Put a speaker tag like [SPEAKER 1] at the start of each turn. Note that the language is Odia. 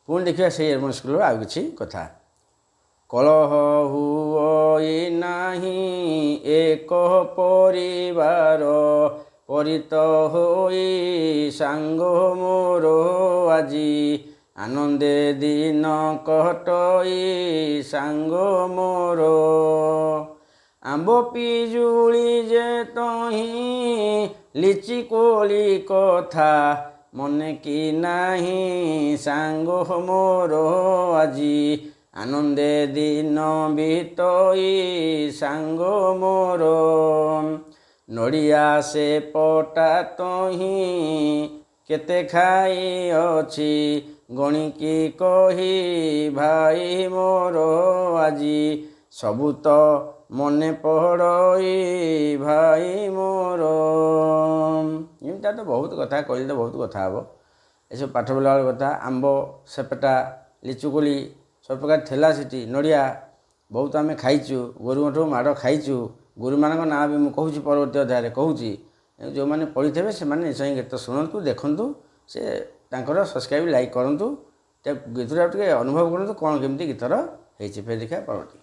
[SPEAKER 1] ପୁଣି ଦେଖିବା ସେଇ ଏରମୋର ସ୍କୁଲର ଆଉ କିଛି କଥା। କଳହ ହୁଅ ନାହିଁ ଏକ ପରିବାର, ପରିତ ହୋଇ ସାଙ୍ଗ ମୋର ଆଜି, ଆନନ୍ଦେ ଦିନ କଟଇ ସାଙ୍ଗ ମୋର। ଆମ୍ବ ପିଜୁଳି ଯେ ତହିଁ ଲିଚି କୋଳି କଥା, ମନେ କି ନାହିଁ ସାଙ୍ଗ ମୋର ଆଜି, ଆନନ୍ଦେ ଦିନ ବିତଇ ସାଙ୍ଗ ମୋର। ନଡ଼ିଆ ସେ ପଟା ତହିଁ କେତେ ଖାଇଅଛି, ଗଣିକି କହି ଭାଇ ମୋର ଆଜି, ସବୁ ତ ମନେ ପଡ଼ଇ ଭାଇ ମୋର। ଏମିତିଆ ତ ବହୁତ କଥା କହିଲେ ତ ବହୁତ କଥା ହେବ। ଏସବୁ ପାଠ ପଢ଼ିଲା ବେଳ କଥା। ଆମ୍ବ ସେପଟା ଲିଚୁକୋଳି ସବୁପ୍ରକାର ଥିଲା ସେଠି, ନଡ଼ିଆ ବହୁତ ଆମେ ଖାଇଛୁ, ଗୁରୁଙ୍କଠୁ ମାଡ଼ ଖାଇଛୁ। ଗୁରୁମାନଙ୍କ ନାଁ ବି ମୁଁ କହୁଛି ପରବର୍ତ୍ତୀ ଅଧ୍ୟାୟରେ କହୁଛି। ଯେଉଁମାନେ ପଢ଼ିଥିବେ ସେମାନେ ନିଶ୍ଚୟ ଗୀତ ଶୁଣନ୍ତୁ, ଦେଖନ୍ତୁ, ସେ ତାଙ୍କର ସବସ୍କ୍ରାଇବ୍ ଲାଇକ୍ କରନ୍ତୁ, ଗୀତଟା ଟିକେ ଅନୁଭବ କରନ୍ତୁ କ'ଣ କେମିତି ଗୀତର ହେଇଛି। ଫେର ଦେଖିବା ପରବର୍ତ୍ତୀ।